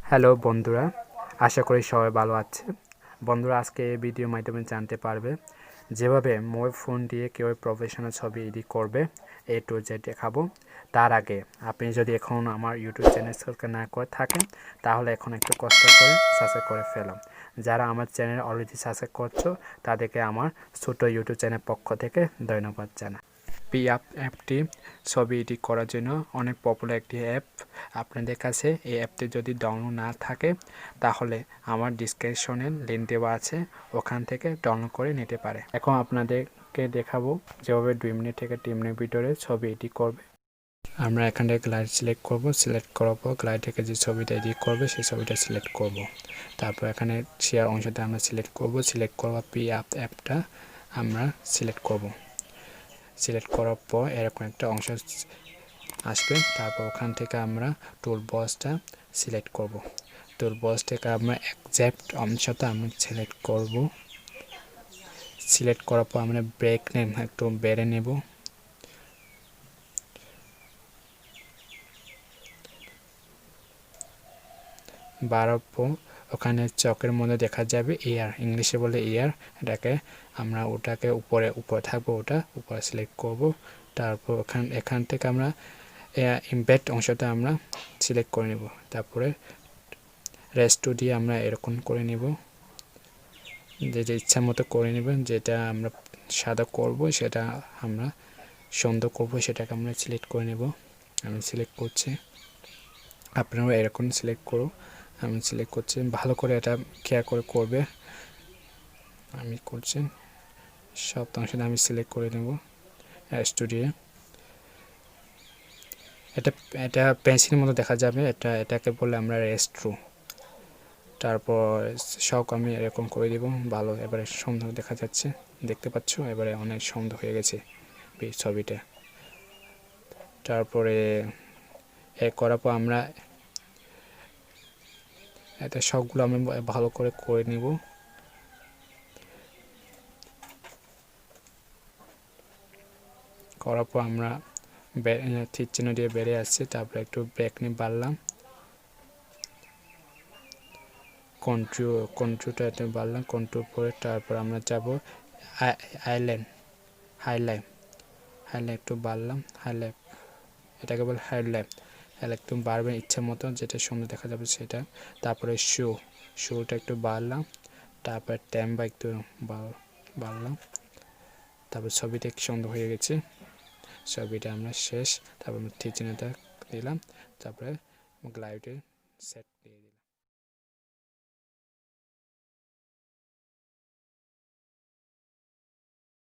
Hello বন্ধুরা, আশা করি সবাই ভালো আছে। বন্ধুরা, আজকে এই ভিডিওর মাধ্যমে জানতে পারবে যেভাবে মোবাইল ফোন দিয়ে কেউ প্রফেশনাল ছবি এডিট করবে, A to Z দেখাবো। তার আগে আপনি যদি এখন আমার ইউটিউব চ্যানেল সাবস্ক্রাইব না করে থাকেন, তাহলে এখন একটু কষ্ট করে সাবস্ক্রাইব করে ফেলাম। যারা আমার চ্যানেল অলরেডি সাবস্ক্রাইব করছো, তাদেরকে আমার ছোট ইউটিউব চ্যানেল পক্ষ থেকে ধন্যবাদ জানাই। অ্যাপটি ছবি এডিট করার জন্য অনেক পপুলার একটি অ্যাপ। আপনাদের কাছে এই অ্যাপটি যদি ডাউনলোড না থাকে, তাহলে আমার ডিসক্রিপশনে লিঙ্ক দেওয়া আছে, ওখান থেকে ডাউনলোড করে নিতে পারে। এখন আপনাদেরকে দেখাবো যেভাবে 2 মিনিট থেকে 3 মিনিট ভিতরে ছবি এডিট করবে। আমরা এখান থেকে গ্লাইড সিলেক্ট করব। সিলেক্ট করার পর গ্লাইড থেকে যে ছবিটা এডিট করবে সেই ছবিটা সিলেক্ট করব। তারপর এখানে শেয়ার অংশটা আমরা সিলেক্ট করব। সিলেক্ট করার অ্যাপটা আমরা সিলেক্ট করব। সিলেক্ট করার পর এরকম একটা অংশ আসবে। তারপর ওখান থেকে আমরা টুল বক্সটা সিলেক্ট করব। টুল বক্স থেকে আমরা এক্সাক্ট অংশটা আমরা সিলেক্ট করব। সিলেক্ট করার পর আমরা ব্রেক নেম একটু বেড়ে নেব। বাড়ার পর ওখানে চকের মধ্যে দেখা যাবে ইয়ার, ইংলিশে বলে ইয়ার, এটাকে আমরা ওটাকে উপরে থাকবো, ওটা উপরে সিলেক্ট করব। তারপর এখান থেকে আমরা ইমবেড অংশটা আমরা সিলেক্ট করে নেব। তারপরে রেস্ট দিয়ে আমরা এরকম করে নেব, যেটা ইচ্ছা মতো করে নেবেন। যেটা আমরা সাদা করব, সেটা আমরা সুন্দর করব, সেটাকে আমরা সিলেক্ট করে নেব। আমি সিলেক্ট করছি, আপনারা এরকম সিলেক্ট করো। আমি সিলেক্ট করছি, ভালো করে এটা কেয়ার করে করবে। আমি করছি, সব অংশটা আমি সিলেক্ট করে নেব স্টুডিও। এটা পেন্সিলের মতো দেখা যাবে, এটাকে বলে আমরা রেস্ট্রো। তারপর সব আমি এরকম করে দেব। ভালো, এবারে সুন্দর দেখা যাচ্ছে, দেখতে পাচ্ছ, এবারে অনেক সুন্দর হয়ে গেছে ছবিটা। তারপরে করার পর আমরা এটা সবগুলো আমি ভালো করে নিব। করার পর আমরা তীর চিহ্ন দিয়ে বেড়ে আসছে। তারপরে একটু ব্রেক নিয়ে বাড়লাম, কন্ট্রোলটা বাড়লাম, কন্ট্রোল পরে তারপর আমরা যাব হাইলাইট একটু বাড়লাম, হাইলাইট, এটাকে বলে হাইলাইট একটু বাড়বে ইচ্ছা মতো, যেটা সুন্দর দেখা যাবে সেটা। তারপরে শোটা একটু বাড়লাম, তারপরে ট্যাম্বা একটু বাড়লাম। তারপর ছবিটা সুন্দর হয়ে গেছে, ছবিটা আমরা শেষ। তারপর আমরা তীর চিহ্নটা দিলাম, তারপরে গ্লাইডে সেট দিয়ে